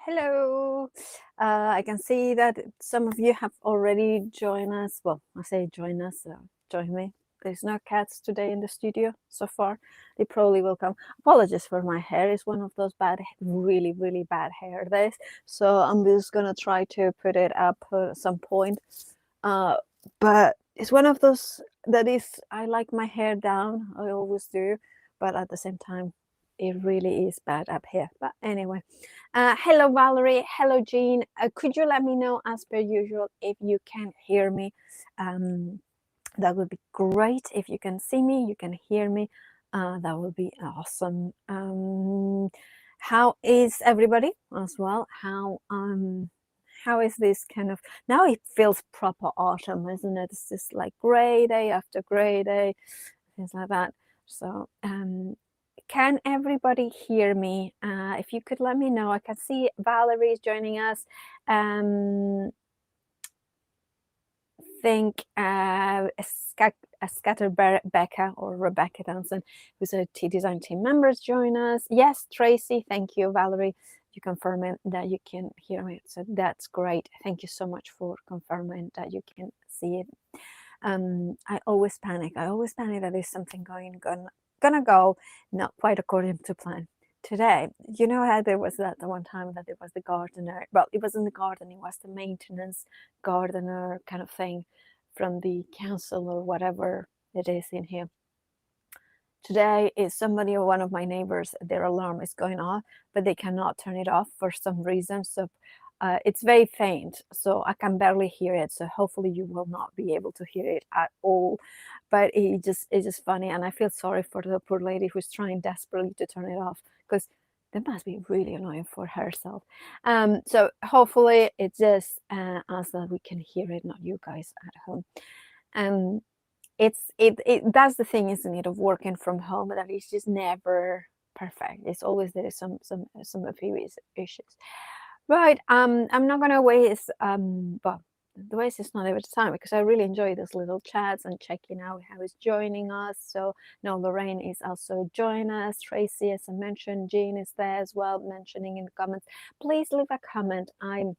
Hello. I can see that some of you have already joined us. Well, I say join us, join me. There's no cats today in the studio so far. They probably will come. Apologies for my hair. It's one of those bad, really, really bad hair days. So I'm just gonna try to put it up at some point. But it's one of those that is, I like my hair down. I always do. But at the same time, it really is bad up here. But anyway, hello Valerie, hello Jean. Could you let me know as per usual if you can hear me? That would be great. If you can see me, you can hear me. That would be awesome. How is everybody as well? How is this kind of, now it feels proper autumn, isn't it? It's just like gray day after gray day, things like that. So can everybody hear me? If you could let me know. I can see Valerie is joining us. Think Scatterbecca or Rebecca Danson, who's a design team members, join us. Yes, Tracy, thank you, Valerie. You confirming that you can hear me, so that's great. Thank you so much for confirming that you can see it. I always panic that there's something gonna go not quite according to plan. Today, you know how there was that the one time that there was the gardener, well, it wasn't the garden, it was the maintenance gardener kind of thing from the council or whatever it is in here. Today is somebody or one of my neighbors, their alarm is going off, but they cannot turn it off for some reason. So it's very faint, so I can barely hear it. So hopefully you will not be able to hear it at all. But it's just funny, and I feel sorry for the poor lady who's trying desperately to turn it off, because that must be really annoying for herself. So hopefully it's just us that we can hear it, not you guys at home. That's the thing, isn't it, of working from home, that it's just never perfect. It's always there is some a few issues. Right. I'm not gonna waste well, the waste is not every time, because I really enjoy those little chats and checking out how is joining us. So now Lorraine is also joining us. Tracy, as I mentioned, Jean is there as well, mentioning in the comments. Please leave a comment. I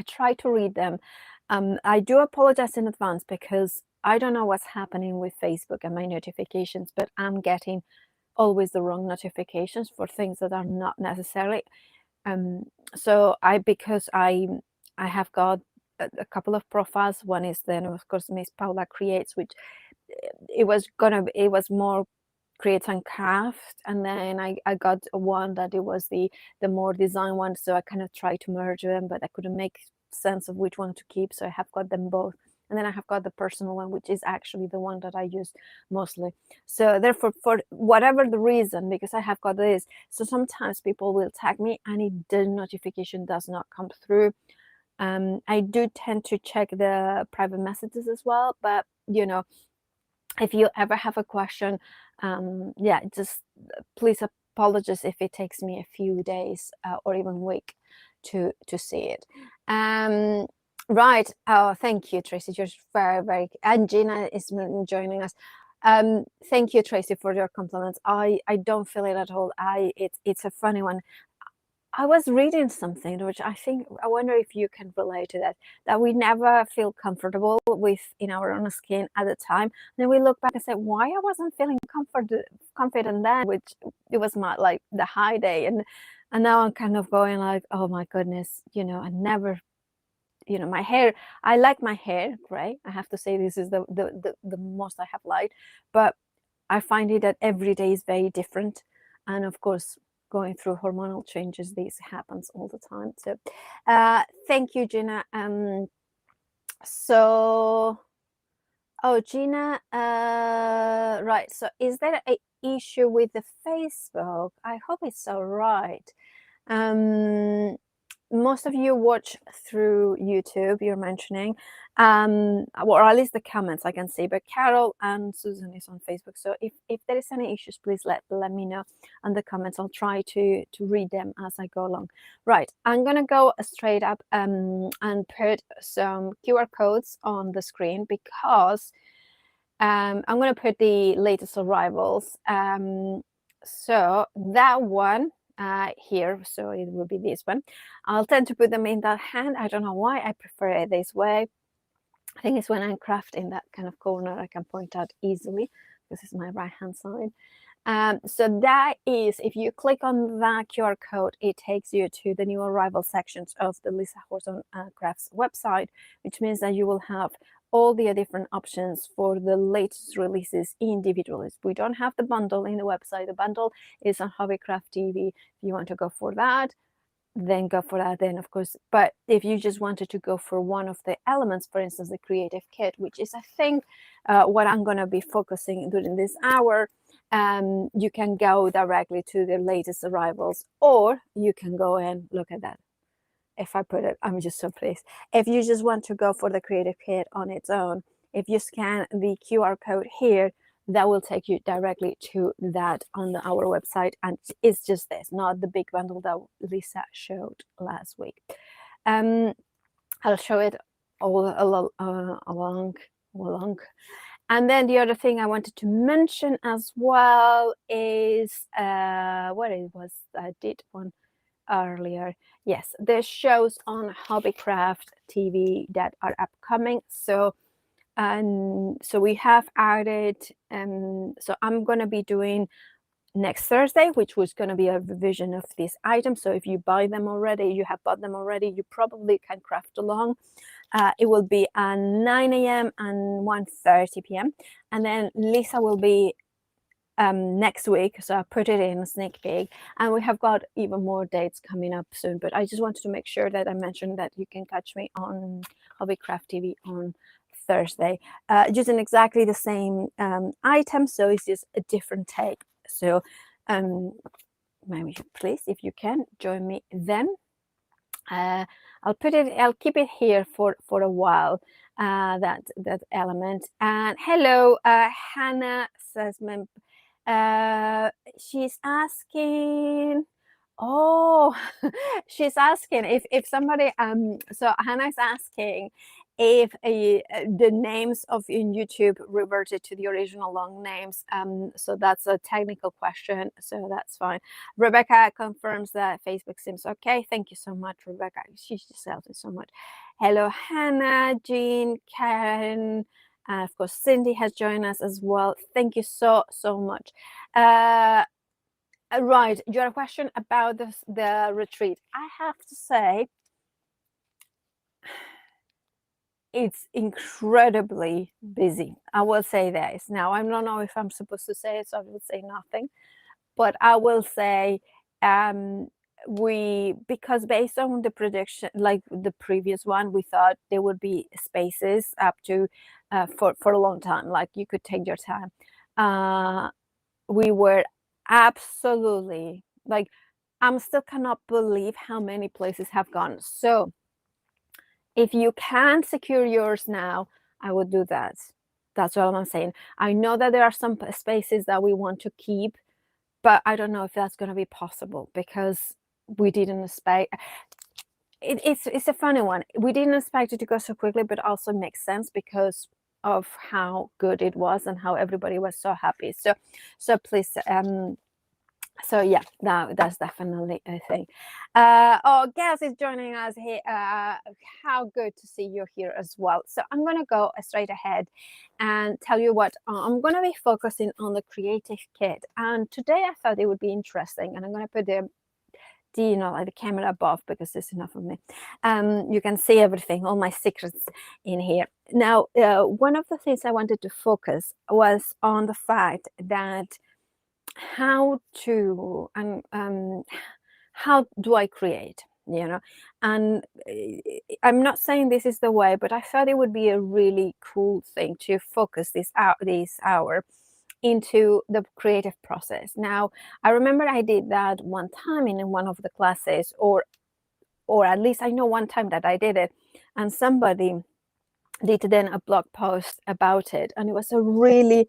try to read them. I do apologize in advance, because I don't know what's happening with Facebook and my notifications, but I'm getting always the wrong notifications for things that are not necessarily. So because I have got a couple of profiles. One is then, of course, Miss Paula Creates, which it was more create and craft, and then I got one that it was the more design one. So I kind of tried to merge them, but I couldn't make sense of which one to keep. So I have got them both. And then I have got the personal one, which is actually the one that I use mostly. So therefore, for whatever the reason, because I have got this, so sometimes people will tag me and the notification does not come through. I do tend to check the private messages as well, but you know, if you ever have a question, yeah, just please apologize if it takes me a few days or even week to see it. Right. Oh, thank you, Tracy. You're very, and Gina is joining us. Thank you, Tracy, for your compliments. I don't feel it at all. It's a funny one. I was reading something which I wonder if you can relate to that we never feel comfortable with in our own skin at the time. And then we look back and say, why I wasn't feeling confident then, which it was my, like, the high day. And now I'm kind of going like, oh my goodness, I never, my hair, I like my hair gray. I have to say this is the most I have liked, but I find it that every day is very different. And of course, going through hormonal changes, this happens all the time. So thank you, Gina. Gina, right, so is there an issue with the Facebook? I hope it's all right. Most of you watch through YouTube, you're mentioning, or at least the comments I can see, but Carol and Susan is on Facebook. So if there is any issues, please let me know in the comments. I'll try to read them as I go along. Right, I'm gonna go straight up and put some QR codes on the screen, because I'm gonna put the latest arrivals. So that one here, so it will be this one. I'll tend to put them in that hand. I don't know why I prefer it this way. I think it's when I'm crafting that kind of corner I can point out easily. This is my right hand side. So that is, if you click on that QR code, it takes you to the new arrival sections of the Lisa Horton Crafts website, which means that you will have all the different options for the latest releases individually. We don't have the bundle in the website. The bundle is on Hobbycraft TV. If you want to go for that, then go for that then, of course. But if you just wanted to go for one of the elements, for instance, the creative kit, which is, I think, what I'm going to be focusing during this hour, you can go directly to the latest arrivals, or you can go and look at that. If I put it, I'm just so pleased. If you just want to go for the creative kit on its own, if you scan the QR code here, that will take you directly to that on our website. And it's just this, not the big bundle that Lisa showed last week. I'll show it all along. And then the other thing I wanted to mention as well is what it was. I did one earlier. Yes, the shows on Hobbycraft TV that are upcoming. So we have added, so I'm going to be doing next Thursday, which was going to be a revision of these items. So if you buy them already, you have bought them already, you probably can craft along. It will be at 9 a.m. and 1:30 p.m. And then Lisa will be next week, so I put it in a sneak peek, and we have got even more dates coming up soon. But I just wanted to make sure that I mentioned that you can catch me on Hobbycraft TV on Thursday, using exactly the same item, so it's just a different take. So maybe please, if you can, join me then. I'll keep it here for a while, that element. And hello, Hannah says, she's asking, oh, she's asking if somebody, so Hannah's asking if the names of in YouTube reverted to the original long names. So that's a technical question, so that's fine. Rebecca confirms that Facebook seems okay. Thank you so much, Rebecca. She just helped me so much. Hello, Hannah, Jean, Karen, and of course Cindy has joined us as well. Thank you so much. Right, your question about the retreat. I have to say, it's incredibly busy. I will say this. Now, I don't know if I'm supposed to say it, so I will say nothing. But I will say, because based on the prediction, like the previous one, we thought there would be spaces up to for a long time. Like you could take your time. We were absolutely, like, I still cannot believe how many places have gone. So if you can secure yours now, I would do that. That's all I'm saying. I know that there are some spaces that we want to keep, but I don't know if that's going to be possible because we didn't expect. It's a funny one. We didn't expect it to go so quickly, but also makes sense because of how good it was and how everybody was so happy. So please, so yeah, that's definitely a thing. Oh, Gaz is joining us here. How good to see you here as well. So I'm going to go straight ahead and tell you what I'm going to be focusing on, the creative kit. And today I thought it would be interesting, and I'm going to put the like the camera above because there's enough of me. You can see everything, all my secrets in here. Now, one of the things I wanted to focus was on the fact that how do I create, and I'm not saying this is the way, but I thought it would be a really cool thing to focus this hour into the creative process. Now, I remember I did that one time in one of the classes, or at least I know one time that I did it, and somebody did then a blog post about it, and it was a really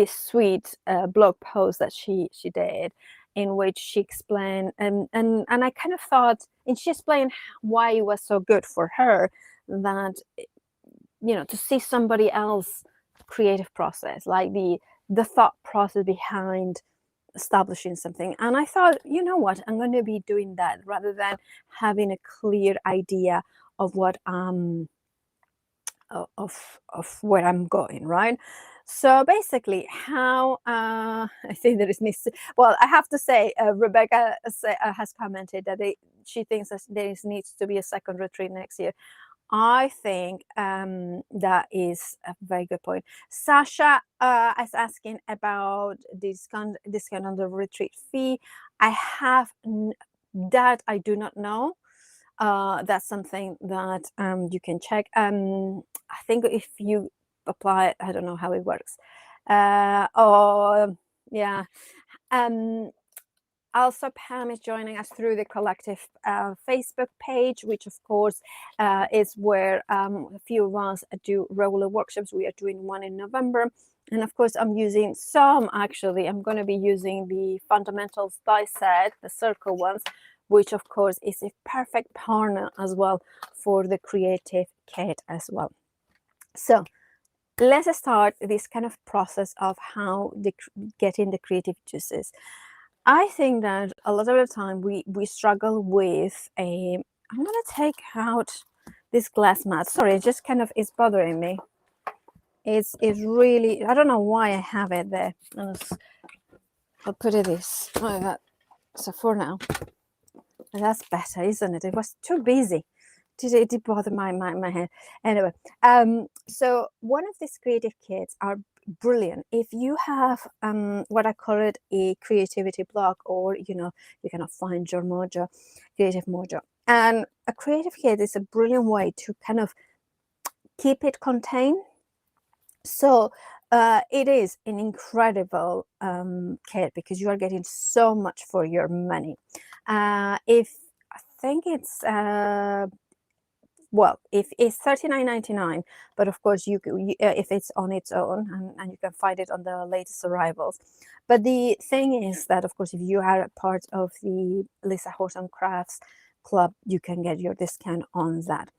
sweet blog post that she did, in which she explained, and I kind of thought, and she explained why it was so good for her that, to see somebody else creative process, like the thought process behind establishing something. And I thought, you know what, I'm going to be doing that rather than having a clear idea of what of where I'm going, right? So basically, how I think there is needs. Well, I have to say, Rebecca has commented that she thinks that there needs to be a second retreat next year. I think that is a very good point. Sasha is asking about discount on the retreat fee. I have that I do not know. That's something that you can check. I think if you apply, I don't know how it works. Or yeah. Um, Also, Pam is joining us through the collective Facebook page, which of course is where a few of us do regular workshops. We are doing one in November. And of course, I'm using some, actually, I'm going to be using the Fundamentals die set, the circle ones, which of course is a perfect partner as well for the creative kit as well. So let's start this kind of process of how getting the creative juices. I think that a lot of the time we struggle with I'm going to take out this glass mat. Sorry, it just kind of is bothering me. It's really, I don't know why I have it there. I'll put it this like that. So for now, that's better, isn't it? It was too busy. It did bother my head. Anyway, so one of these creative kits are brilliant if you have what I call it a creativity block, or you cannot find your mojo, creative mojo. And a creative kit is a brilliant way to kind of keep it contained. So it is an incredible kit because you are getting so much for your money. If I think it's well, if it's $39.99, but of course if it's on its own, and you can find it on the latest arrivals. But the thing is that, of course, if you are a part of the Lisa Horton Crafts club, you can get your discount on that.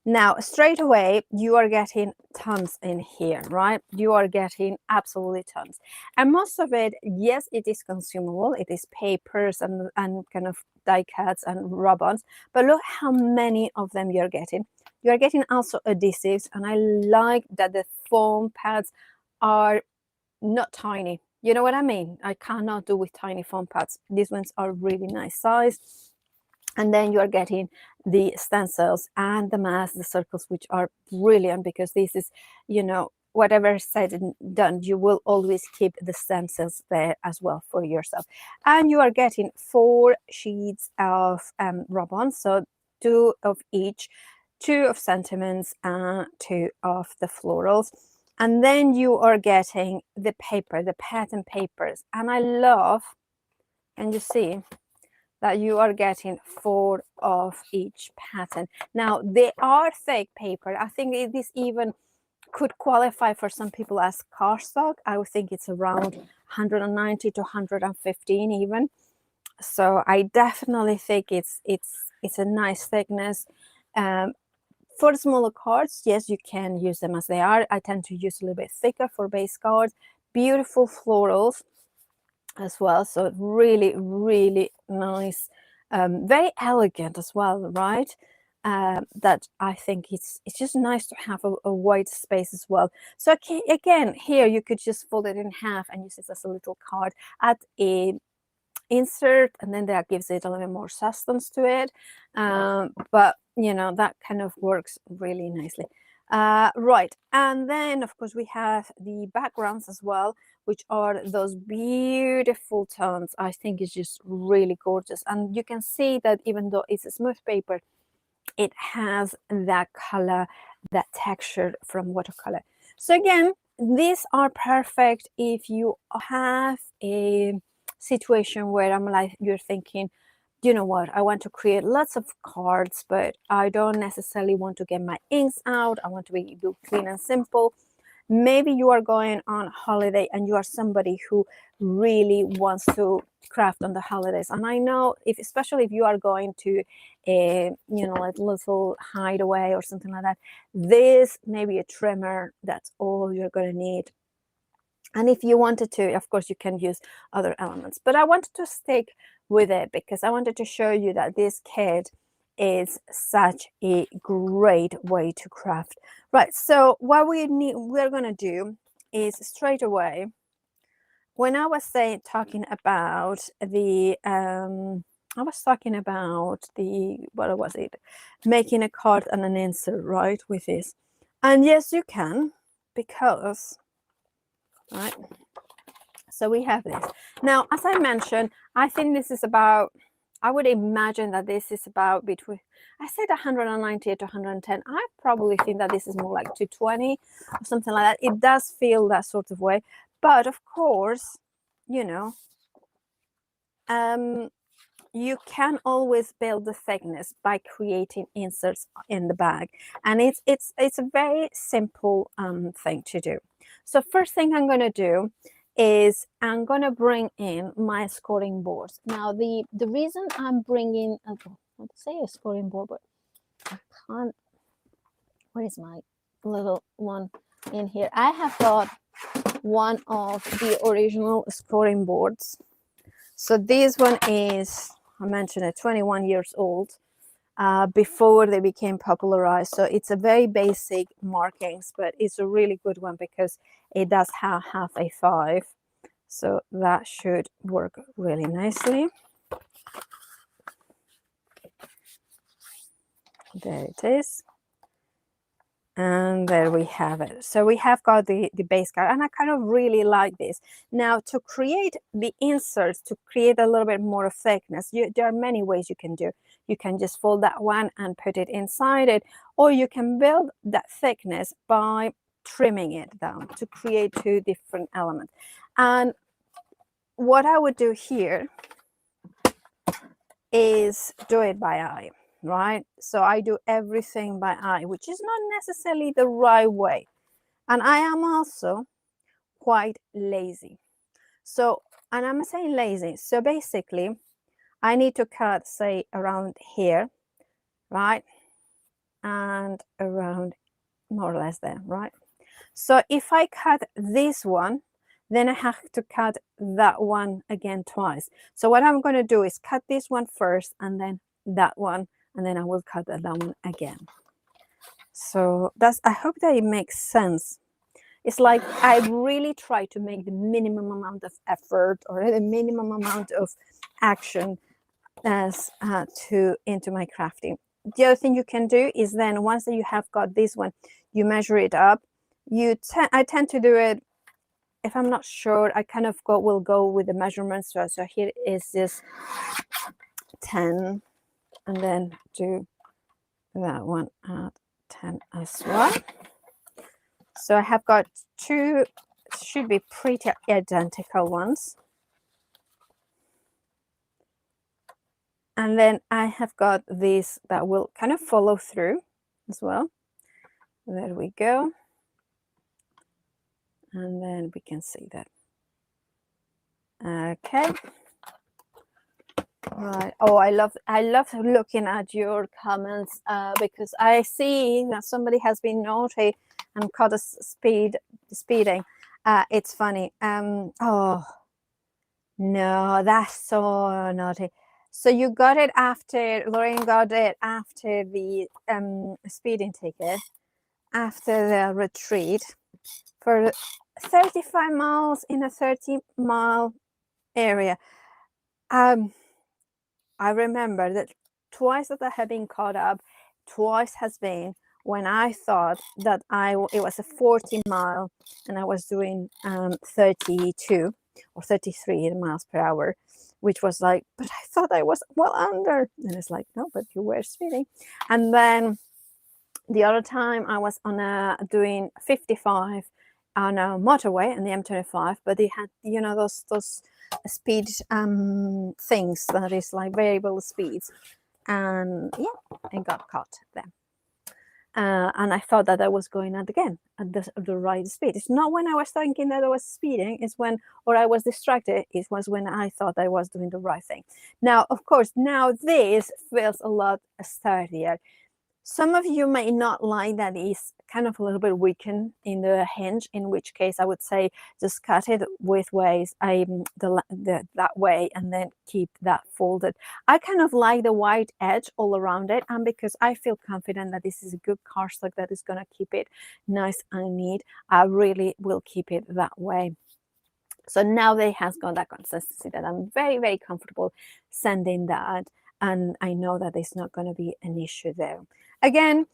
Now, straight away, you are getting tons in here, right? You are getting absolutely tons. And most of it, yes, it is consumable. It is papers and kind of die cuts and rub-ons. But look how many of them you're getting. You're getting also adhesives. And I like that the foam pads are not tiny. You know what I mean? I cannot do with tiny foam pads. These ones are really nice size. And then you are getting the stencils and the masks, the circles, which are brilliant because this is, whatever said and done, you will always keep the stencils there as well for yourself. And you are getting 4 sheets of rub-on, so 2 of each, 2 of sentiments, and 2 of the florals. And then you are getting the paper, the pattern papers. And I love, and you see, that you are getting 4 of each pattern. Now, they are thick paper. I think this even could qualify for some people as cardstock. I would think it's around 190 to 115 even. So I definitely think it's a nice thickness. For smaller cards, yes, you can use them as they are. I tend to use a little bit thicker for base cards. Beautiful florals as well, so really, really nice, very elegant as well, right? That I think it's just nice to have a wide space as well. So again, here you could just fold it in half and use it as a little card, add a insert, and then that gives it a little bit more substance to it. But that kind of works really nicely. Right, and then of course we have the backgrounds as well, which are those beautiful tones. I think it's just really gorgeous, and you can see that even though it's a smooth paper, it has that color, that texture from watercolor. So again, these are perfect if you have a situation where you're thinking, you know what, I want to create lots of cards, but I don't necessarily want to get my inks out. I want to do clean and simple. Maybe you are going on holiday and you are somebody who really wants to craft on the holidays. And I know, especially if you are going to a like little hideaway or something like that, this may be a trimmer. That's all you're going to need. And if you wanted to, of course, you can use other elements. But I wanted to stick with it because I wanted to show you that this kit is such a great way to craft. Right, so what we're going to do is straight away, when I was talking about the I was talking about the, what was it, making a card and an insert, right, with this. And yes, you can, because, right, so we have this. Now, as I mentioned, I think this is about, I would imagine that this is about between, I said 190 to 110. I probably think that this is more like 220 or something like that. It does feel that sort of way. But of course, you know, you can always build the thickness by creating inserts in the bag, and it's a very simple thing to do. So first thing I'm going to do is I'm going to bring in my scoring boards. Now the reason I'm bringing, let's say a scoring board, but I can't, where is my little one in here? I have got one of the original scoring boards. So this one is, I mentioned it, 21 years old, before they became popularized. So it's a very basic markings, but it's a really good one because it does have a 5. So that should work really nicely. There it is. And there we have it. So we have got the base card, and I kind of really like this. Now, to create the inserts, to create a little bit more of thickness, there are many ways you can do. You can just fold that one and put it inside it, or you can build that thickness by trimming it down to create 2 different elements. And what I would do here is do it by eye. Right? So I do everything by eye, which is not necessarily the right way. And I am also quite lazy. So, and I'm saying lazy. So basically, I need to cut, say, around here, right? And around more or less there, right? So if I cut this one, then I have to cut that one again twice. So what I'm going to do is cut this one first and then that one, and then I will cut that one again. So that's, I hope that it makes sense. It's like I really try to make the minimum amount of effort or the minimum amount of action as into my crafting. The other thing you can do is then once that you have got this one, you measure it up. I tend to do it, if I'm not sure, I kind of will go with the measurements. So here is this 10, and then do that one at 10 as well. So I have got 2, should be pretty identical ones. And then I have got this that will kind of follow through as well. There we go. And then we can see that. Okay. Right. Oh, I love looking at your comments because I see that somebody has been naughty and caught us speeding. It's funny. Oh no, that's so naughty. So you got it after, Lorraine got it after the speeding ticket, after the retreat for 35 miles in a 30-mile area. I remember that twice that I have been caught up, twice has been when I thought that it was a 40-mile and I was doing 32 or 33 miles per hour, which was like, but I thought I was well under. And it's like, no, but you were speeding. And then the other time I was on doing 55 on a motorway and the M25, but they had, you know, those speed things that is like variable speeds, and yeah, I got caught there. And I thought that I was going at the right speed. It's not when I was thinking that I was speeding, it's when, or I was distracted, it was when I thought I was doing the right thing. Now, of course, now this feels a lot sturdier. Some of you may not like that it's kind of a little bit weakened in the hinge, in which case I would say just cut it with ways that way and then keep that folded. I kind of like the white edge all around it, and because I feel confident that this is a good cardstock that is going to keep it nice and neat, I really will keep it that way. So now they has got that consistency that I'm very, very comfortable sending that. And I know that it's not going to be an issue there. Again,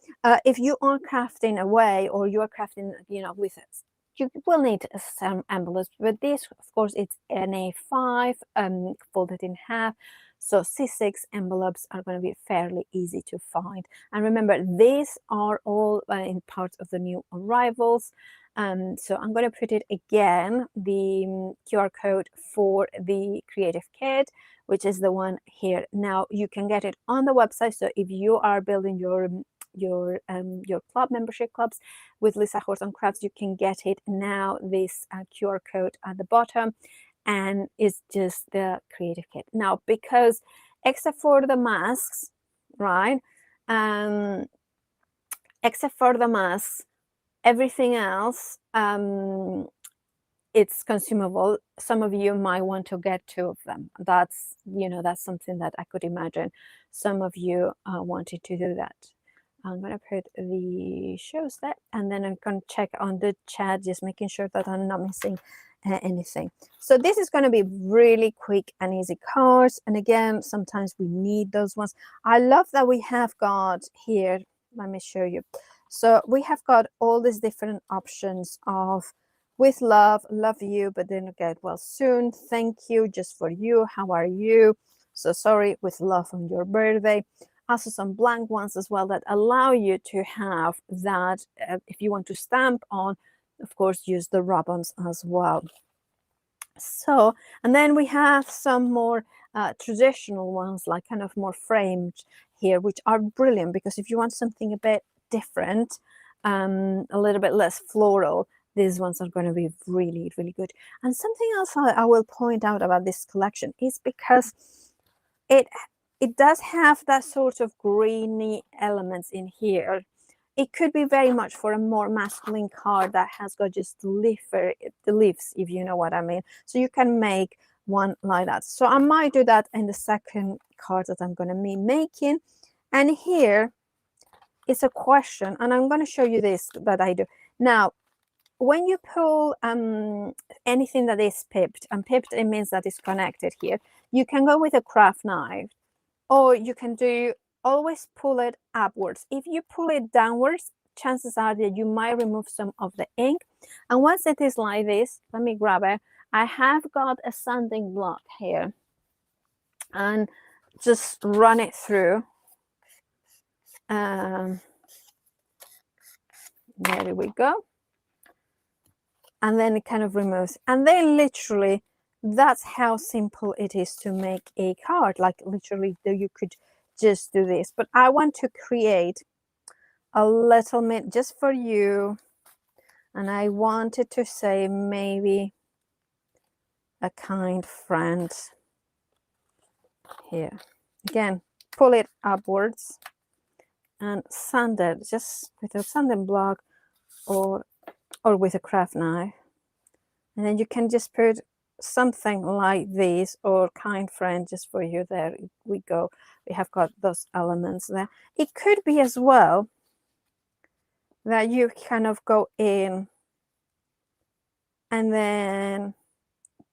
if you are crafting away or you are crafting, with it, you will need some envelopes. But this, of course, it's an A5 folded in half. So C6 envelopes are going to be fairly easy to find. And remember, these are all in part of the new arrivals. So I'm going to put it again, the QR code for the creative kit, which is the one here. Now you can get it on the website. So if you are building your club membership clubs with Lisa Horton Crafts, you can get it now. This QR code at the bottom, and it's just the creative kit. Now, because except for the masks, right? Except for the masks, everything else, it's consumable. Some of you might want to get 2 of them. That's something that I could imagine some of you wanted to do that. I'm going to put the shows that, and then I'm going to check on the chat, just making sure that I'm not missing anything. So this is going to be really quick and easy cards. And again, sometimes we need those ones. I love that we have got here, let me show you. So we have got all these different options of with love, love you, but then get well soon, thank you, just for you, how are you, so sorry, with love on your birthday. Also some blank ones as well that allow you to have that, if you want to stamp on, of course, use the ribbons as well. So, and then we have some more traditional ones, like kind of more framed here, which are brilliant because if you want something a bit different, a little bit less floral, these ones are going to be really, really good. And something else I will point out about this collection is because it does have that sort of greeny elements in here. It could be very much for a more masculine card that has got just the leaves, if you know what I mean. So you can make one like that. So I might do that in the second card that I'm going to be making. And here is a question, and I'm going to show you this that I do. Now, when you pull anything that is pipped, and pipped, it means that it's connected here, you can go with a craft knife, or you can always pull it upwards. If you pull it downwards, chances are that you might remove some of the ink. And once it is like this, let me grab it. I have got a sanding block here, and just run it through. There we go. And then it kind of removes. And then literally, that's how simple it is to make a card. Like literally, you could just do this. But I want to create a little bit just for you. And I wanted to say maybe a kind friend here. Again, pull it upwards and sand it just with a sanding block or with a craft knife. And then you can just put something like this, or kind friend, just for you. There we go. We have got those elements there. It could be as well that you kind of go in and then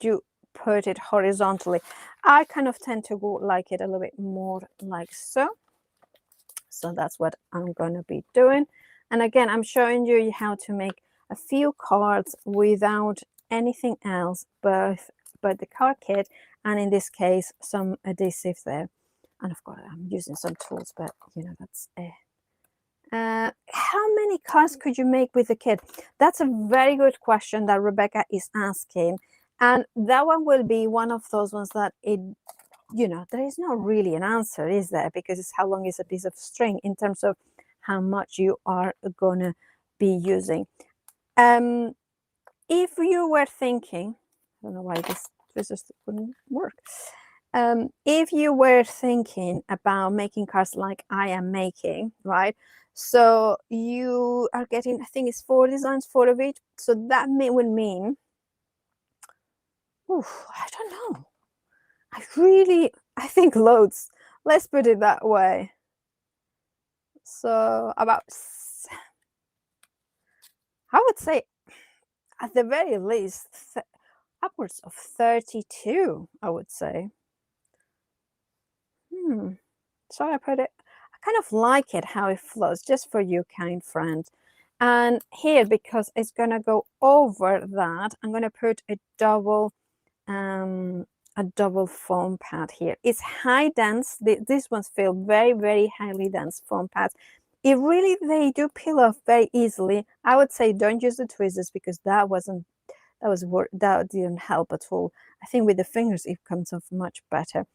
you put it horizontally. I kind of tend to go like it a little bit more like so. So that's what I'm going to be doing. And again, I'm showing you how to make a few cards without anything else but the card kit, and in this case some adhesive there. And of course I'm using some tools, but that's how many cards could you make with the kit? That's a very good question that Rebecca is asking, and that one will be one of those ones that there is not really an answer, is there? Because it's how long is a piece of string in terms of how much you are gonna be using. If you were thinking, I don't know why this just wouldn't work. If you were thinking about making cards like I am making, right? So you are getting, I think it's 4 designs, 4 of each. So that would mean, oof, I don't know. I think loads. Let's put it that way. So about, I would say at the very least, upwards of 32, I would say. So I put it, I kind of like it how it flows, just for you, kind friend. And here, because it's gonna go over that, I'm gonna put a double foam pad here. It's high dense. These ones feel very, very highly dense foam pads. They do peel off very easily. I would say don't use the tweezers, because that didn't help at all. I think with the fingers it comes off much better.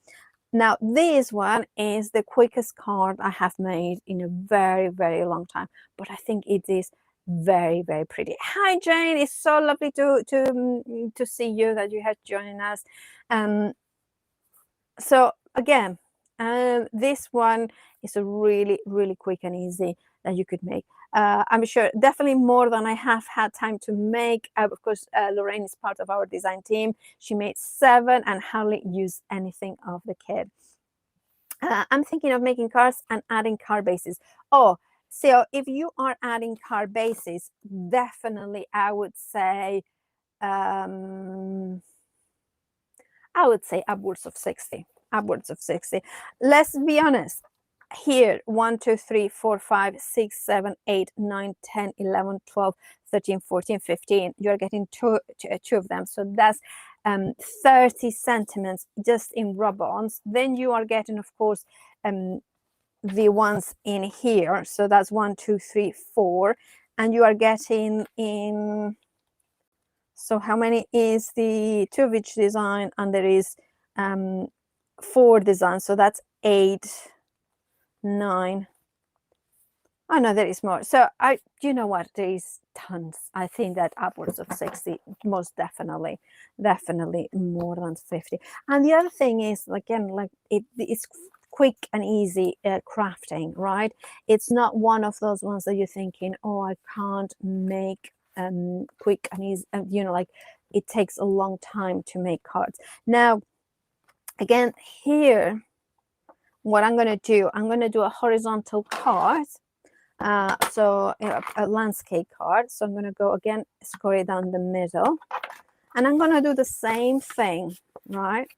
Now this one is the quickest card I have made in a very, very long time, but I think it is very, very pretty. Hi Jane, it's so lovely to see you, that you have joined us. So again, this one is a really, really quick and easy that you could make. I'm sure definitely more than I have had time to make. Of course, Lorraine is part of our design team. She made 7 and hardly used anything of the kit. I'm thinking of making cards and adding card bases. Oh, so if you are adding card bases, definitely I would say upwards of 60. Let's be honest. Here, 1, 2, 3, 4, 5, 6, 7, 8, 9, 10, 11, 12, 13, 14, 15. You're getting two of them. So that's 30 centimeters just in rub-ons. Then you are getting, of course, the ones in here. So that's 1, 2, 3, 4. And you are getting in, so how many is the 2 of each design? And there is 4 designs. So that's 8, 9. Oh no, there is more. So you know what, there is tons. I think that upwards of 60, most definitely more than 50. And the other thing is, again, like it's quick and easy crafting, right? It's not one of those ones that you're thinking, oh, I can't make quick and easy, like it takes a long time to make cards. Now again, here, what I'm going to do a horizontal card, so a landscape card. So I'm going to go again, score it down the middle, and I'm going to do the same thing, right?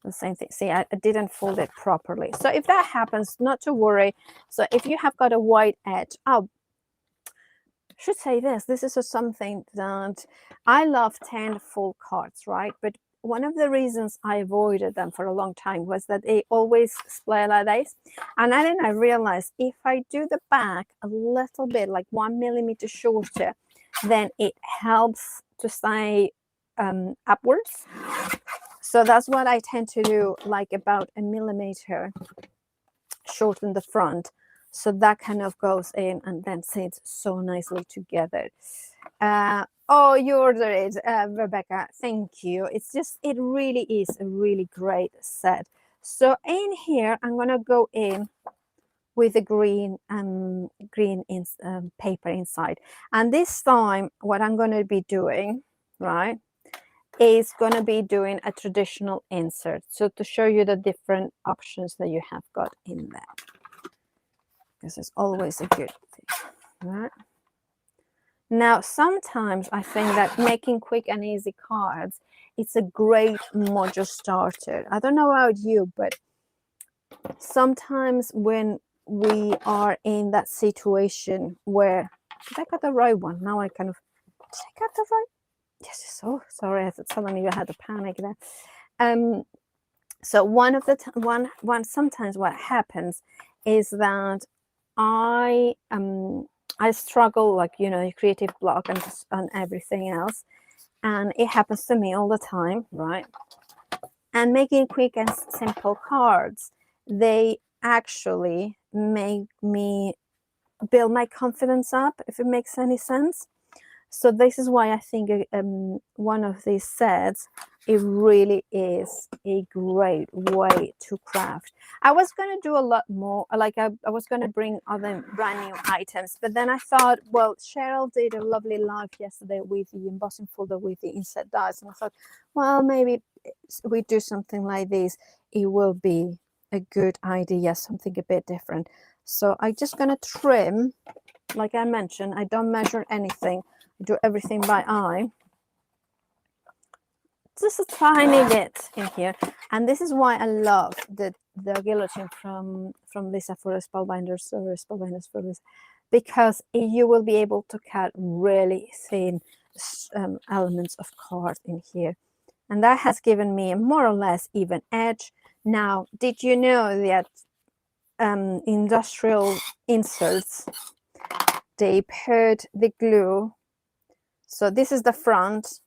The same thing. See, I didn't fold it properly. So if that happens, not to worry. So if you have got a white edge, I should say this is something that I love 10 full cards, right? But one of the reasons I avoided them for a long time was that they always split like this. And then I realized if I do the back a little bit, like 1 millimeter shorter, then it helps to stay upwards. So that's what I tend to do, like about 1 millimeter shorten the front. So that kind of goes in and then sits so nicely together. Oh, you ordered it, Rebecca. Thank you. It really is a really great set. So in here, I'm going to go in with the green paper inside. And this time, what I'm going to be doing, right, is going to be doing a traditional insert. So to show you the different options that you have got in there. This is always a good thing, right? Now, sometimes I think that making quick and easy cards, it's a great module starter. I don't know about you, but sometimes when we are in that situation where, did I got the right one? Now I kind of, did I got the right? Yes, so sorry. I thought suddenly you had a panic there. So sometimes what happens is that I struggle, like, creative block and everything else. And it happens to me all the time, right? And making quick and simple cards, they actually make me build my confidence up, if it makes any sense. So this is why I think one of these sets, it really is a great way to craft. I was going to do a lot more, like I was going to bring other brand new items, but then I thought, well, Cheryl did a lovely live yesterday with the embossing folder with the inset dies, and I thought, well, maybe we do something like this. It will be a good idea, something a bit different. So I'm just going to trim, like I mentioned, I don't measure anything. Do everything by eye, just a tiny bit in here. And this is why I love the guillotine from Lisa for Spellbinders, or Spellbinders for Lisa, because you will be able to cut really thin elements of card in here, and that has given me a more or less even edge. Now, did you know that industrial inserts, they put the glue, so this is the front,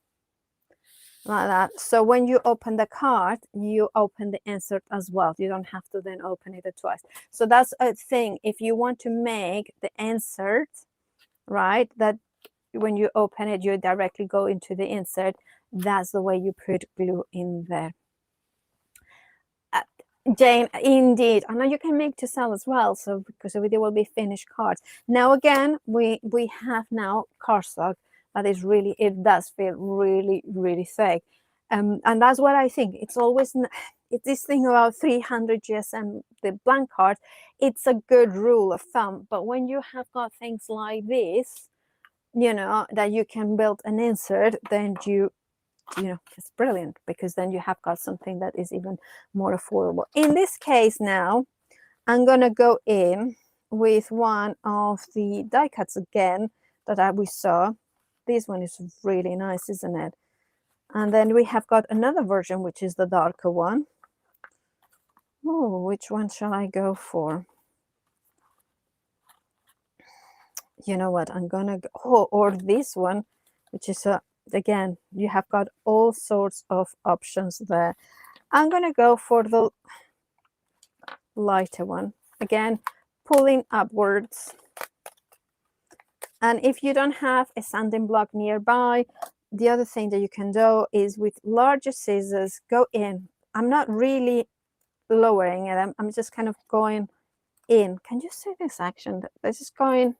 like that. So when you open the card, you open the insert as well. You don't have to then open it twice. So that's a thing. If you want to make the insert, right, that when you open it, you directly go into the insert. That's the way you put glue in there. Jane, indeed. I know you can make to sell as well, so because they will be finished cards. Now again, we have now cardstock that is really, it does feel really, really thick, and that's what I think. It's always, it's this thing about 300 GSM, the blank card. It's a good rule of thumb, but when you have got things like this, you know, that you can build an insert, then you know, it's brilliant, because then you have got something that is even more affordable. In this case now, I'm gonna go in with one of the die cuts again that we saw. This one is really nice, isn't it? And then we have got another version, which is the darker one. Oh, which one shall I go for? You know what, I'm gonna go, oh, or this one, which is again, you have got all sorts of options there. I'm gonna go for the lighter one, again, pulling upwards. And if you don't have a sanding block nearby, the other thing that you can do is with larger scissors, go in. I'm not really lowering it, I'm just kind of going in. Can you see this action? This is going.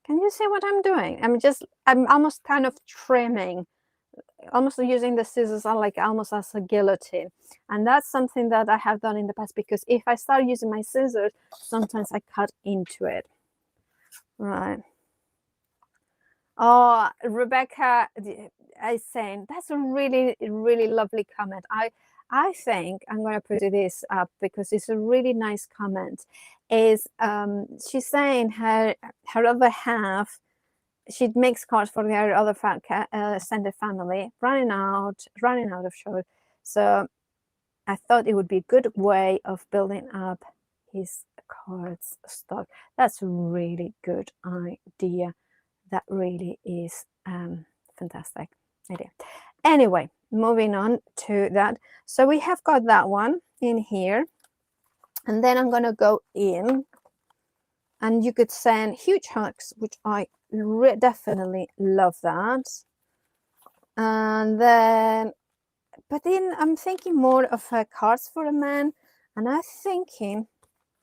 Can you see what I'm doing? I'm almost kind of trimming, almost using the scissors like almost as a guillotine. And that's something that I have done in the past, because if I start using my scissors, sometimes I cut into it. Right. Oh, Rebecca is saying, that's a really, really lovely comment. I think I'm going to put this up because it's a really nice comment. Is she's saying her other half, she makes cards for her other extended family, running out of short. So I thought it would be a good way of building up his cards stock. That's a really good idea. That really is fantastic idea. Anyway, moving on to that. So we have got that one in here, and then I'm going to go in, and you could send huge hugs, which I definitely love that. And then, but then I'm thinking more of cards for a man, and I'm thinking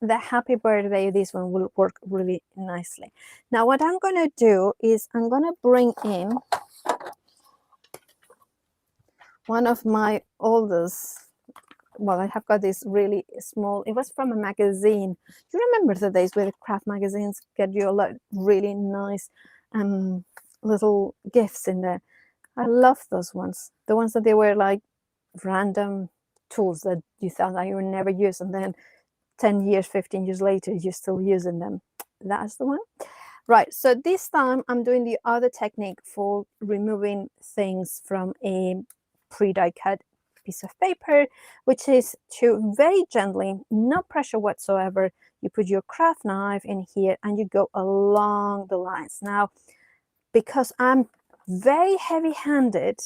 the happy birthday, this one will work really nicely. Now what I'm going to do is I'm going to bring in one of my oldest, well, I have got this really small, it was from a magazine. Do you remember the days where the craft magazines get you a lot really nice little gifts in there? I love those ones, the ones that they were like random tools that you thought that you would never use, and then 10 years, 15 years later, you're still using them. That's the one. Right, so this time I'm doing the other technique for removing things from a pre-die cut piece of paper, which is to very gently, no pressure whatsoever, you put your craft knife in here and you go along the lines. Now, because I'm very heavy-handed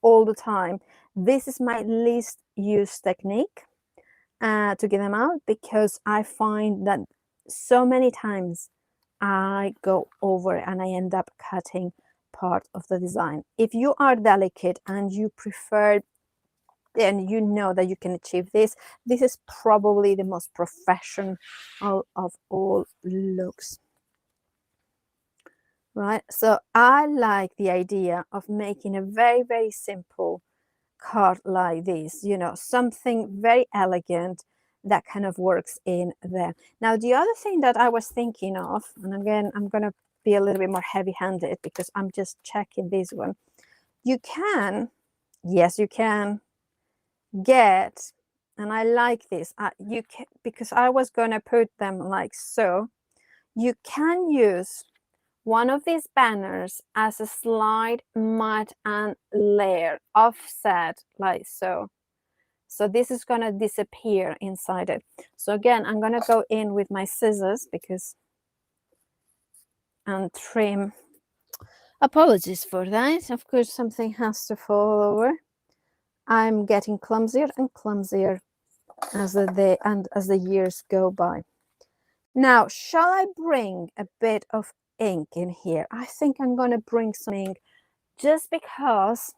all the time, this is my least used technique to get them out, because I find that so many times I go over and I end up cutting part of the design. If you are delicate and you prefer, and you know that you can achieve this, this is probably the most professional of all looks. Right, so I like the idea of making a very, very simple card like this, you know, something very elegant that kind of works in there. Now, the other thing that I was thinking of, and again, I'm going to be a little bit more heavy-handed because I'm just checking this one. You can, yes, you can get, and I like this, you can, because I was going to put them like so, you can use one of these banners as a slide mat and layer offset like so. So this is going to disappear inside it. So again, I'm going to go in with my scissors and trim. Apologies for that. Of course, something has to fall over. I'm getting clumsier and clumsier as the years go by. Now, shall I bring a bit of ink in here? I think I'm going to bring some ink just because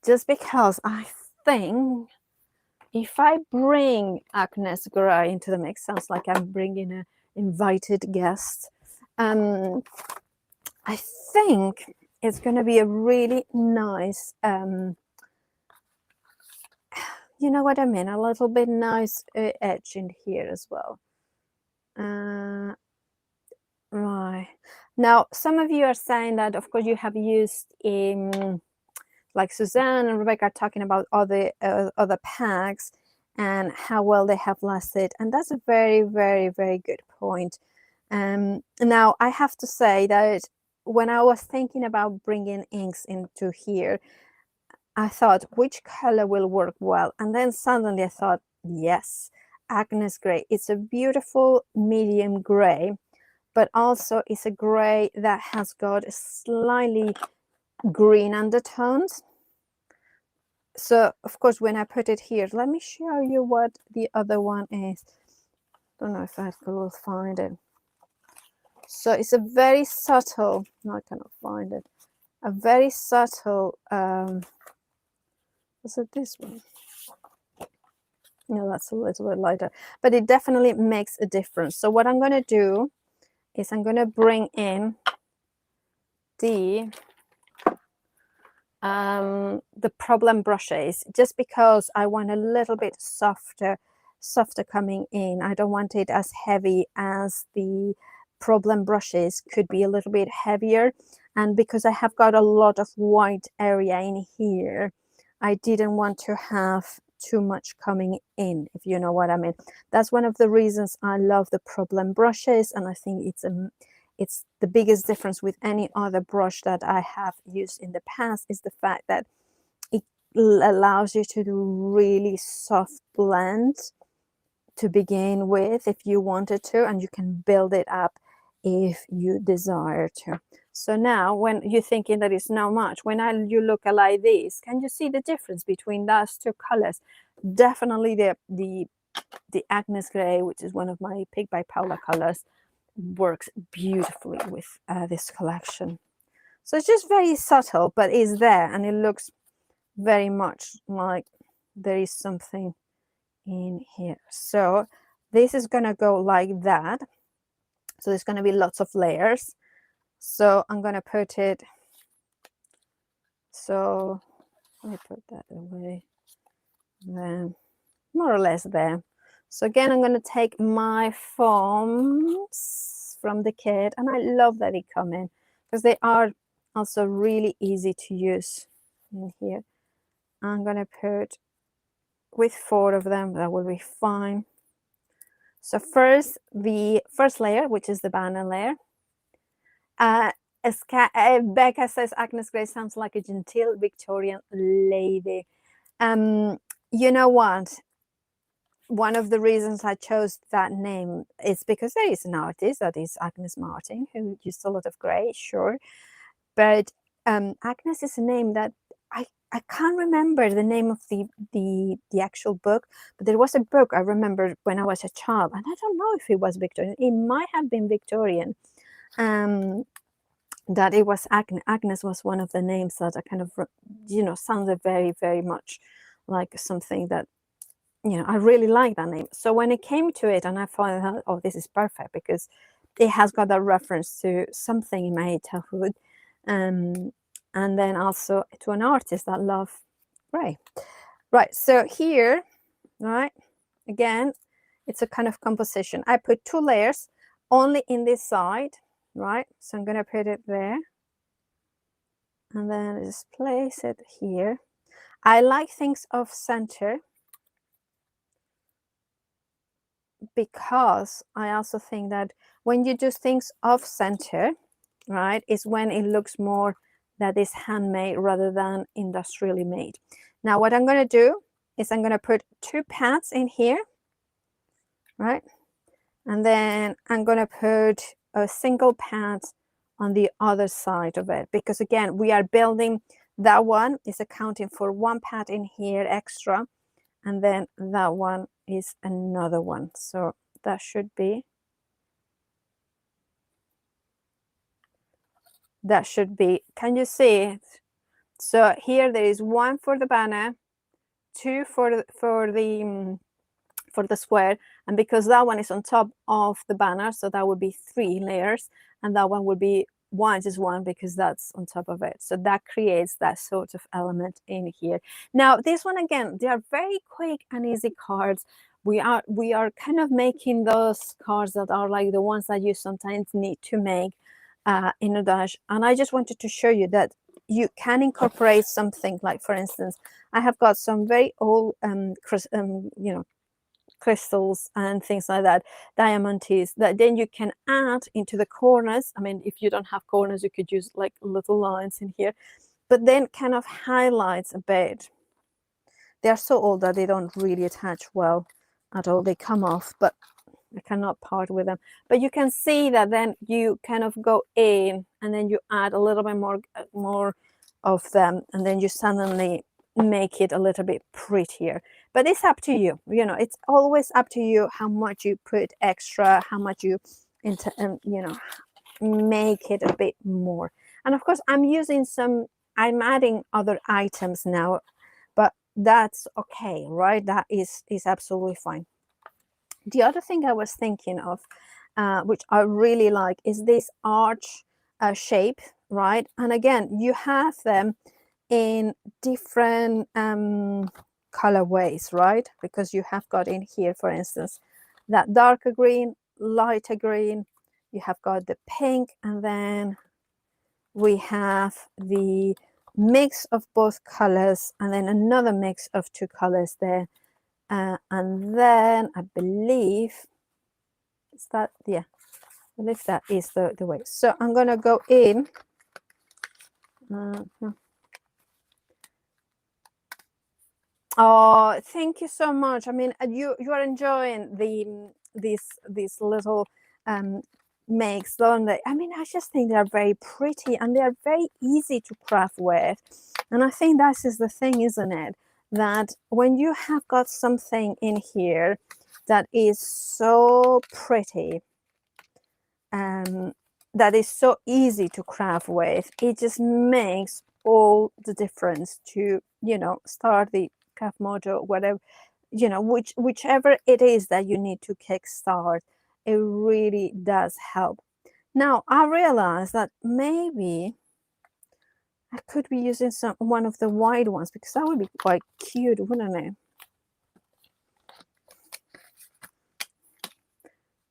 I think if I bring Agnes Grey into the mix, sounds like I'm bringing an invited guest. I think it's going to be a really nice, you know what I mean, a little bit nice edge in here as well. Right. Now, some of you are saying that, of course, you have used like Suzanne and Rebecca are talking about other packs and how well they have lasted, and that's a very, very, very good point. Now, I have to say that when I was thinking about bringing inks into here, I thought, which color will work well? And then suddenly I thought, yes, Agnes Grey. It's a beautiful medium gray, but also it's a gray that has got slightly green undertones. So, of course, when I put it here, let me show you what the other one is. Don't know if I will find it. So it's a very subtle, no, I cannot find it. A very subtle, was it this one? No, that's a little bit lighter, but it definitely makes a difference. So what I'm going to do is I'm going to bring in the problem brushes, just because I want a little bit softer coming in. I don't want it as heavy as the problem brushes, could be a little bit heavier. And because I have got a lot of white area in here, I didn't want to have too much coming in, if you know what I mean. That's one of the reasons I love the problem brushes, and I think it's the biggest difference with any other brush that I have used in the past, is the fact that it allows you to do really soft blends to begin with if you wanted to, and you can build it up if you desire to. So now when you're thinking that it's not much, when you look like this, can you see the difference between those two colors? Definitely the Agnes Grey, which is one of my Pick by Paula colors, works beautifully with this collection. So it's just very subtle, but it's there, and it looks very much like there is something in here. So this is going to go like that. So there's going to be lots of layers. So I'm going to put it, so let me put that away there, more or less there. So again, I'm going to take my foams from the kit, and I love that they come in because they are also really easy to use in here. I'm going to put with 4 of them, that will be fine. So first, the first layer, which is the banner layer. Becca says Agnes Grey sounds like a genteel Victorian lady. You know what? One of the reasons I chose that name is because there is an artist that is Agnes Martin who used a lot of grey, sure. But Agnes is a name that I can't remember the name of the actual book, but there was a book I remember when I was a child, and I don't know if it was Victorian. It might have been Victorian. That it was Agnes. Agnes was one of the names that I kind of, sounded very, very much like something that, I really like that name. So when it came to it, and I found out, oh, this is perfect because it has got a reference to something in my childhood, and then also to an artist that love gray. Right. So here, right, again, it's a kind of composition. I put 2 layers only in this side, right? So I'm going to put it there. And then just place it here. I like things off center because I also think that when you do things off center, right, is when it looks more that is handmade rather than industrially made. Now what I'm going to do is I'm going to put 2 pads in here, right? And then I'm going to put a single pad on the other side of it, because again, we are building, that one is accounting for 1 pad in here extra, and then that one is another one. So that should be, can you see it? So here there is 1 for the banner, 2 for the square, and because that one is on top of the banner, so that would be 3 layers, and that one would be just one because that's on top of it. So that creates that sort of element in here. Now this one, again, they are very quick and easy cards. We are kind of making those cards that are like the ones that you sometimes need to make in a dash, and I just wanted to show you that you can incorporate something like, for instance, I have got some very old crystals and things like that, diamantes, that then you can add into the corners. I mean, if you don't have corners, you could use like little lines in here, but then kind of highlights a bit. They are so old that they don't really attach well at all. They come off, but I cannot part with them. But you can see that then you kind of go in and then you add a little bit more of them, and then you suddenly make it a little bit prettier. But it's up to you. It's always up to you how much you put extra, how much you make it a bit more. And of course, I'm adding other items now, but that's okay, right? That is absolutely fine. The other thing I was thinking of, which I really like, is this arch shape, right? And again, you have them in different colorways, right? Because you have got in here, for instance, that darker green, lighter green, you have got the pink, and then we have the mix of both colors, and then another mix of 2 colors there. And then I believe that is the way. So I'm gonna go in. Oh, thank you so much. I mean, you are enjoying these little makes, don't they? I mean, I just think they're very pretty and they're very easy to craft with. And I think that is the thing, isn't it? That when you have got something in here that is so pretty, that is so easy to craft with, it just makes all the difference to start the craft module, whatever, whichever it is that you need to kickstart. It really does help. Now I realize that maybe I could be using one of the wide ones, because that would be quite cute, wouldn't it?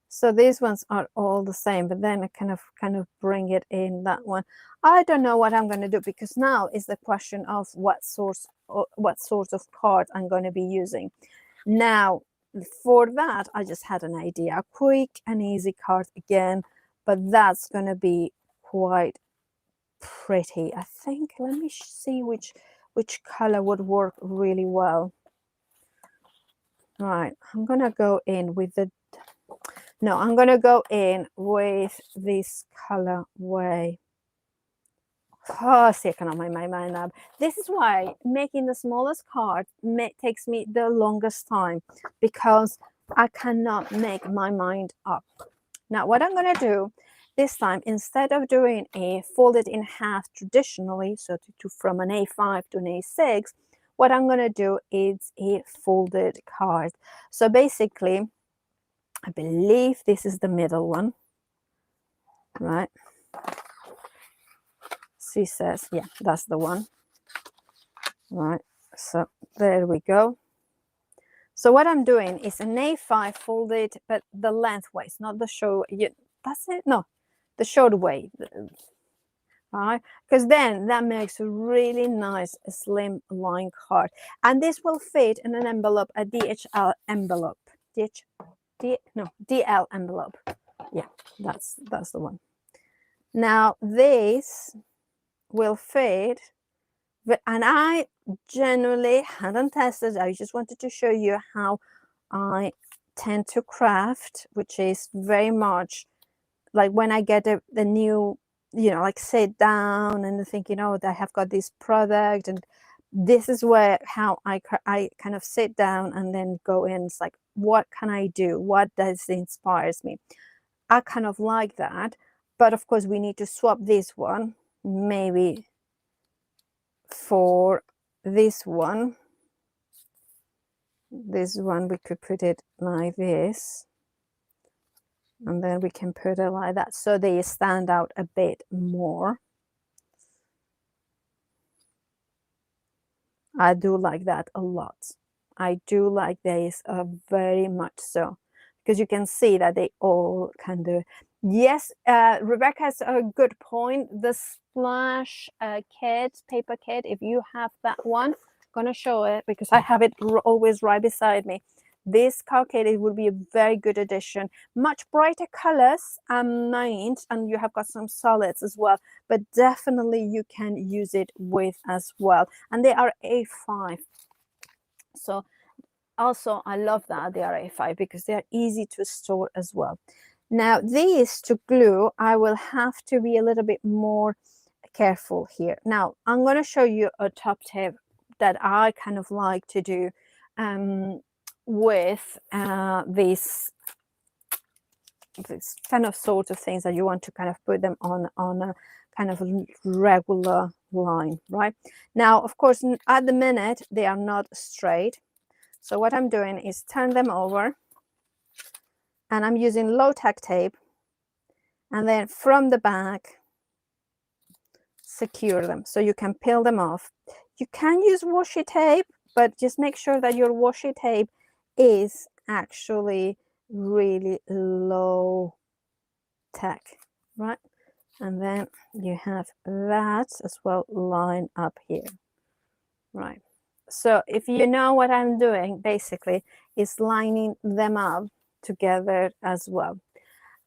So these ones are all the same, but then I kind of bring it in that one. I don't know what I'm going to do, because now is the question of what sort of card I'm going to be using. Now, for that, I just had an idea, a quick and easy card again, but that's going to be quite pretty. I think, let me see which color would work really well. All right, I'm going to go in with I'm going to go in with this color way. Oh, see, I cannot make my mind up. This is why making the smallest card takes me the longest time, because I cannot make my mind up. Now, what I'm going to do this time, instead of doing a folded in half traditionally, so from an A5 to an A6, what I'm going to do is a folded card. So basically, I believe this is the middle one, right? She says, yeah, that's the one. Right, so there we go. So what I'm doing is an A5 folded, but the lengthways, not the show. That's it. No, the short way. Right, because then that makes a really nice slim line card, and this will fit in an envelope, a DHL envelope. DL envelope. Yeah, that's the one. Now this will fit. And I generally hadn't tested. I just wanted to show you how I tend to craft, which is very much like when I get the new, like sit down and thinking, oh, I have got this product, and this is how I kind of sit down and then go in. It's like, what can I do? What does inspires me? I kind of like that, but of course we need to swap this one maybe for this one. We could put it like this, and then we can put it like that, so they stand out a bit more. I do like that a lot. I do like this very much so, because you can see that they all kind of, yes, Rebecca has a good point. The splash kit, paper kit, if you have that one, I'm gonna show it because I have it always right beside me. This card kit, it would be a very good addition. Much brighter colors, mind, and you have got some solids as well, but definitely you can use it with as well. And they are A5. So also I love that they are A5 because they are easy to store as well. Now these to glue, I will have to be a little bit more careful here. Now I'm going to show you a top tip that I kind of like to do with these kind of sort of things that you want to kind of put them on a kind of regular line, right? Now, of course, at the minute, they are not straight. So what I'm doing is turn them over, and I'm using low-tack tape, and then from the back, secure them so you can peel them off. You can use washi tape, but just make sure that your washi tape is actually really low tack, right? And then you have that as well line up here, right? So if you know what I'm doing, basically is lining them up together as well.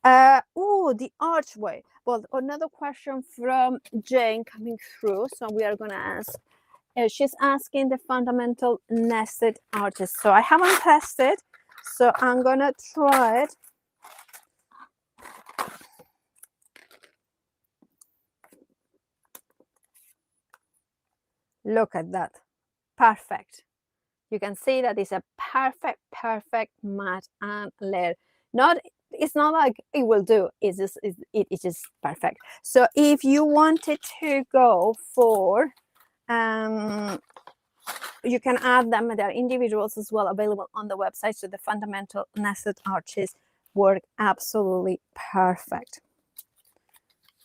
Oh, the archway. Well, another question from Jane coming through, so we are going to ask. She's asking the fundamental nested arches. So I haven't tested, so I'm going to try it. Look at that. Perfect. You can see that it's a perfect mat and layer. It's not like it will do, it's just perfect. So if you wanted to go for you can add them. There are individuals as well available on the website. So the fundamental nested arches work absolutely perfect.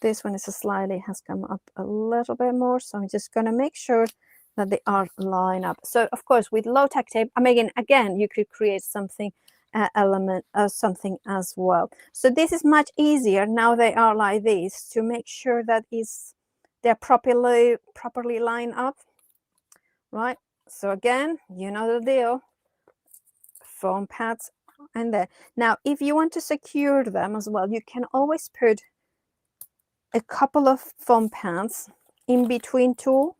This one is has come up a little bit more, so I'm just going to make sure that they are lined up. So of course with low tack tape, again you could create something element something as well. So this is much easier now they are like this, to make sure that they're properly lined up, right? So again, you know the deal, foam pads and there. Now if you want to secure them as well, you can always put a couple of foam pads in between two,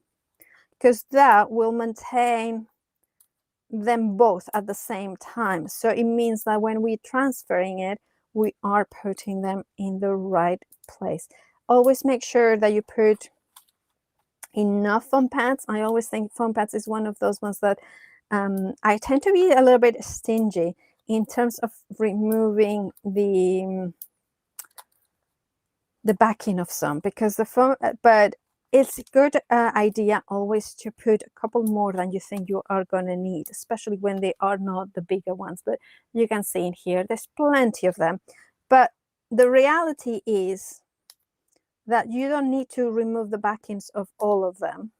because that will maintain them both at the same time. So it means that when we're transferring it, we are putting them in the right place. Always make sure that you put enough foam pads. I always think foam pads is one of those ones that I tend to be a little bit stingy in terms of removing the backing of some, because the foam, but it's a good idea always to put a couple more than you think you are going to need, especially when they are not the bigger ones. But you can see in here, there's plenty of them. But the reality is that you don't need to remove the backings of all of them.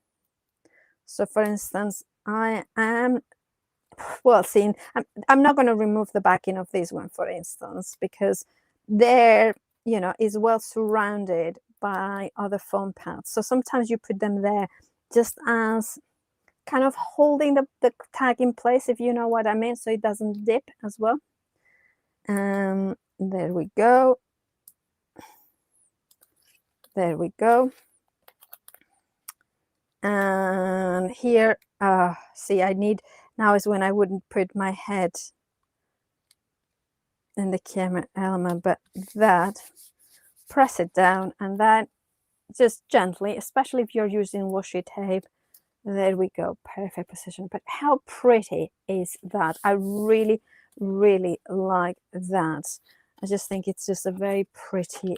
So for instance, I am, well, seeing, I'm not going to remove the backing of this one, for instance, because there, you know, is well surrounded by other foam pads. So sometimes you put them there just as kind of holding the tag in place, if you know what I mean, so it doesn't dip as well. There we go. There we go. And here, see, I need, now is when I wouldn't put my head in the camera element, but that, press it down, and that just gently, especially if you're using washi tape, there we go, perfect position. But how pretty is that? I really, really like that. I just think it's just a very pretty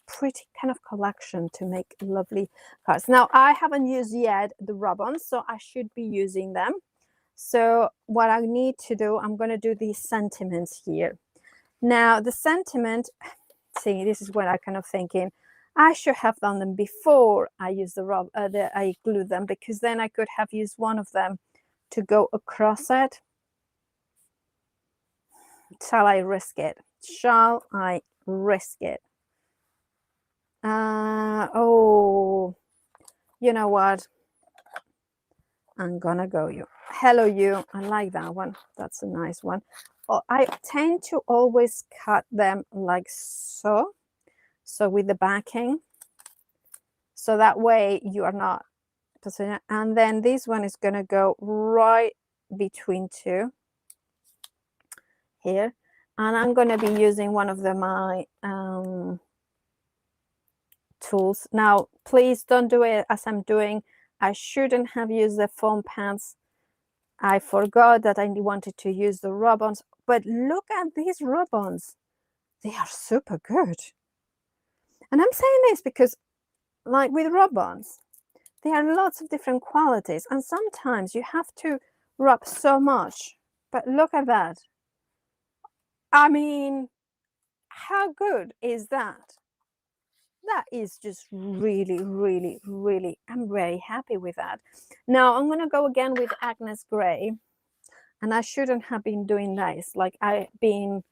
pretty kind of collection to make lovely cards. Now I haven't used yet the rub-ons, so I should be using them. So what I need to do, I'm going to do these sentiments here. Now the sentiment, see, this is what I kind of thinking, I should have done them before I use I glue them, because then I could have used one of them to go across it. Shall I risk it? Shall I risk it? Oh, you know what? I'm gonna go you. Hello you. I like that one. That's a nice one. Oh, I tend to always cut them like so. So with the backing. So that way you are not positioning. And then this one is gonna go right between two here. And I'm gonna be using one of my tools. Now, please don't do it as I'm doing. I shouldn't have used the foam pads. I forgot that I wanted to use the rub-ons, but look at these rub-ons. They are super good. And I'm saying this because, like with rub-ons, there are lots of different qualities, and sometimes you have to rub so much. But look at that. I mean, how good is that? That is just really, really, really, I'm very happy with that. Now I'm going to go again with Agnes Gray, and I shouldn't have been doing this, like I've been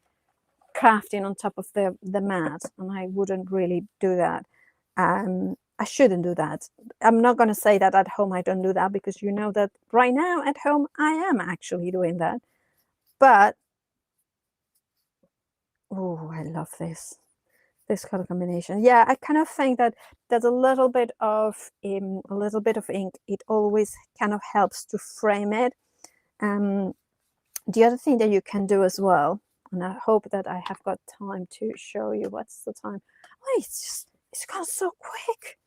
crafting on top of the mat, and I wouldn't really do that. I shouldn't do that. I'm not going to say that at home I don't do that, because you know that right now at home I am actually doing that. But oh, I love this color combination. Yeah, I kind of think that there's a little bit of ink, it always kind of helps to frame it. The other thing that you can do as well, and I hope that I have got time to show you. What's the time? Oh, it's gone so quick.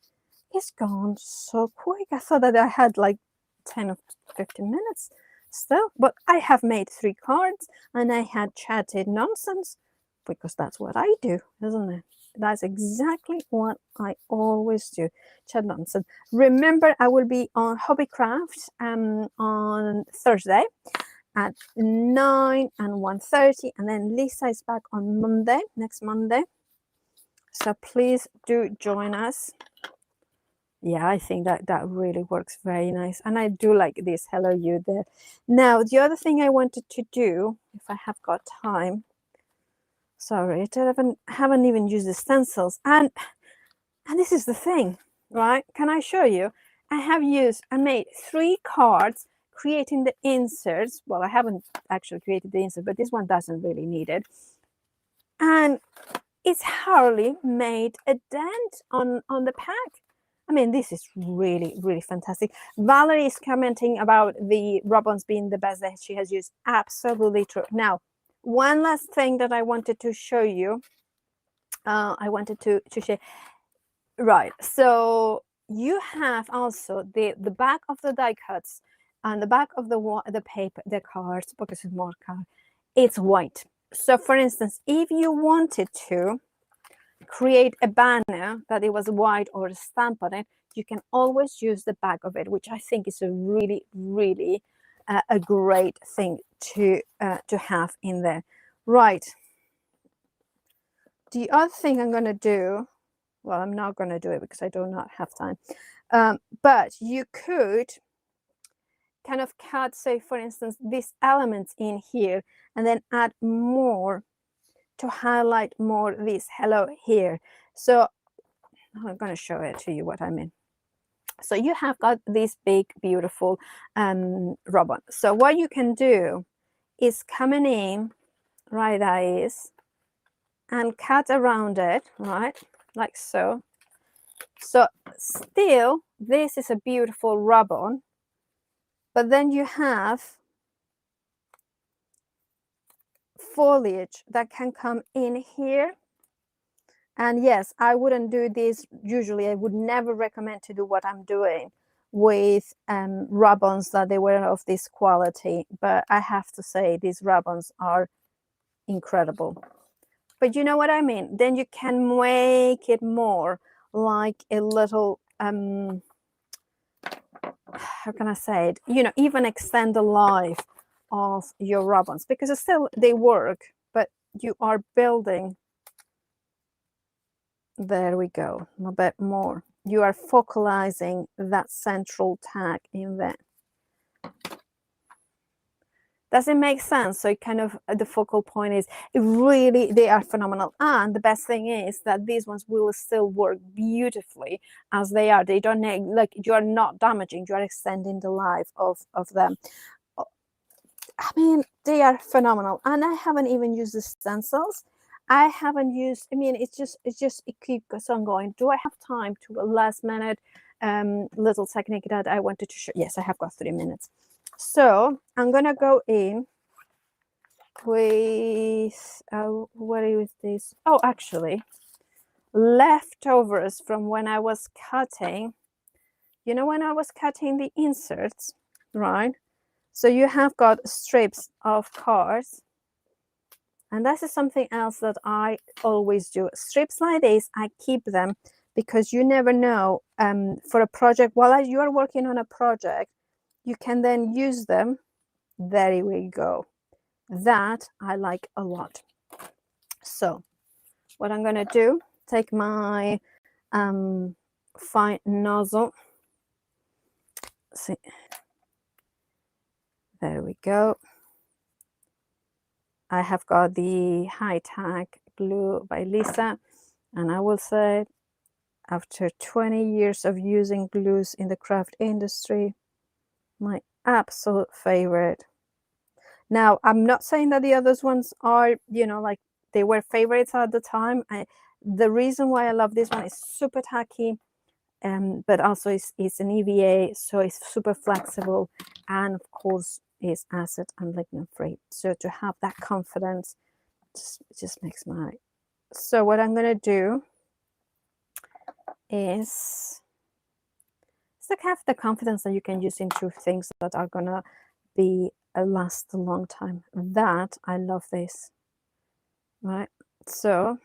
It's gone so quick. I thought that I had like 10 or 15 minutes still, but I have made 3 cards, and I had chatted nonsense, because that's what I do, isn't it? That's exactly what I always do. Chat nonsense. Remember, I will be on Hobbycraft on Thursday at 9 and 1:30, and then Lisa is back on Monday, next Monday. So please do join us. Yeah, I think that really works very nice, and I do like this hello you there. Now the other thing I wanted to do, if I have got time, sorry, I haven't even used the stencils, and this is the thing, right? Can I show you? I made 3 cards creating the inserts. Well, I haven't actually created the insert, but this one doesn't really need it, and it's hardly made a dent on the pack. I mean, this is really, really fantastic. Valerie is commenting about the rub-ons being the best that she has used. Absolutely true. Now, one last thing that I wanted to show you. I wanted to share. Right. So you have also the back of the die cuts and the back of the paper, the cards, because it's more card, it's white. So for instance, if you wanted to create a banner that it was white or a stamp on it, you can always use the back of it, which I think is a really a great thing to have in there. Right. The other thing I'm going to do, well, I'm not going to do it because I do not have time, but you could kind of cut, say for instance, these elements in here and then add more to highlight more this hello here. So I'm going to show it to you what I mean. So you have got this big beautiful ribbon. So what you can do is coming in, right, that is, and cut around it, right, like so. So still this is a beautiful ribbon, but then you have foliage that can come in here. And yes, I wouldn't do this usually. I would never recommend to do what I'm doing with ribbons that they were of this quality, but I have to say these ribbons are incredible. But you know what I mean? Then you can make it more like a little how can I say it, you know, even extend the life of your ribbons, because it's still, they work, but you are building, there we go, a bit more. You are focalizing that central tag in there. Does it make sense? So it kind of, the focal point is, it really, they are phenomenal. And the best thing is that these ones will still work beautifully as they are. They don't, like, you are not damaging, you are extending the life of them. I mean, they are phenomenal. And I haven't even used the stencils. I haven't used, I mean, it keeps on going. Do I have time to a last minute little technique that I wanted to show? Yes, I have got 3 minutes. So I'm gonna go in with what is this? Oh, actually, leftovers from when I was cutting. You know, when I was cutting the inserts, right? So you have got strips of cards. And this is something else that I always do. Strips like this, I keep them because you never know, for a project, while you are working on a project, you can then use them. There we go. That I like a lot. So what I'm going to do, take my fine nozzle. See, there we go. I have got the high tack glue by Lisa, and I will say, after 20 years of using glues in the craft industry, my absolute favorite. Now, I'm not saying that the others ones are, you know, like they were favorites at the time. The reason why I love this one is super tacky, but also it's an EVA, so it's super flexible, and of course is acid and lignin free. So to have that confidence just makes my. So what I'm going to do is to have the confidence that you can use into things that are gonna be last a long time. That I love this, right? So,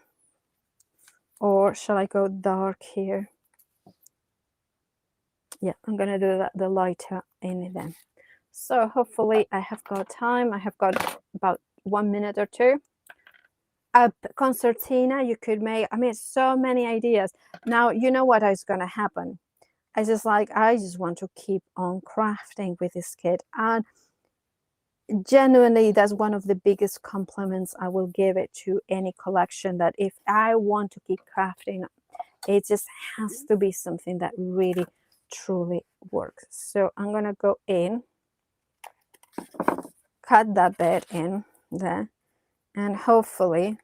or shall I go dark here? Yeah, I'm gonna do that, the lighter in then. So hopefully I have got time. I have got about 1 minute or two. A concertina you could make. I mean, so many ideas. Now you know what is gonna happen. I just want to keep on crafting with this kit, and genuinely that's one of the biggest compliments I will give it to any collection, that if I want to keep crafting, it just has to be something that really truly works. So I'm gonna go in, cut that bit in there, and hopefully,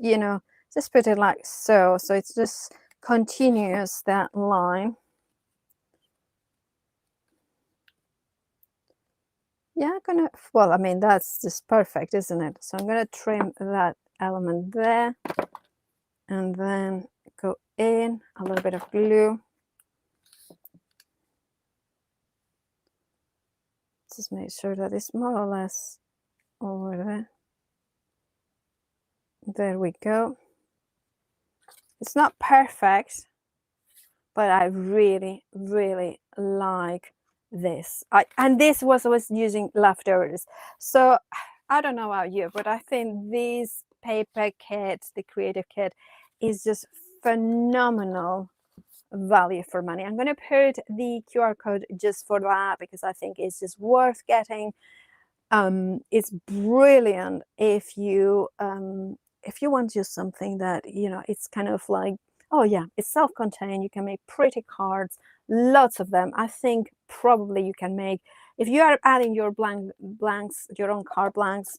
you know, just put it like so it's just continuous, that line. Yeah, well, I mean, that's just perfect, isn't it? So I'm gonna trim that element there, and then go in a little bit of glue, Just make sure that it's more or less over there. There we go. It's not perfect, but I really, really like this. And this was I was using leftovers. So I don't know about you, but I think this paper kit, the creative kit, is just phenomenal value for money. I'm going to put the QR code just for that because I think it's just worth getting. It's brilliant if you want just something that, you know, it's kind of like, oh yeah, it's self-contained. You can make pretty cards, lots of them. I think probably you can make, if you are adding your blanks, your own card blanks,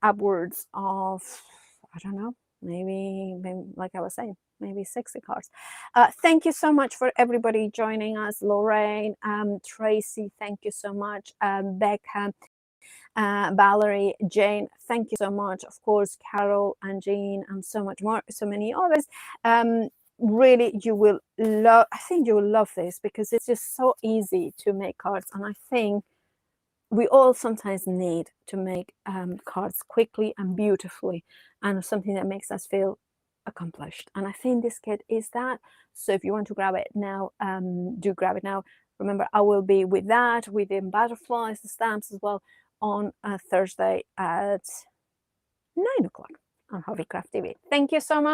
upwards of, I don't know, maybe like I was saying, maybe 60 cards. Thank you so much for everybody joining us. Lorraine, Tracy, thank you so much. Becca, Valerie, Jane, thank you so much. Of course, Carol and Jean, and so much more, so many others. Really, you will love, I think you will love this because it's just so easy to make cards. And I think we all sometimes need to make cards quickly and beautifully, and something that makes us feel accomplished. And I think this kit is that. So if you want to grab it now, do grab it now. Remember, I will be with that, with the butterflies, the stamps as well, on Thursday at 9 o'clock on Hobbycraft TV. Thank you so much.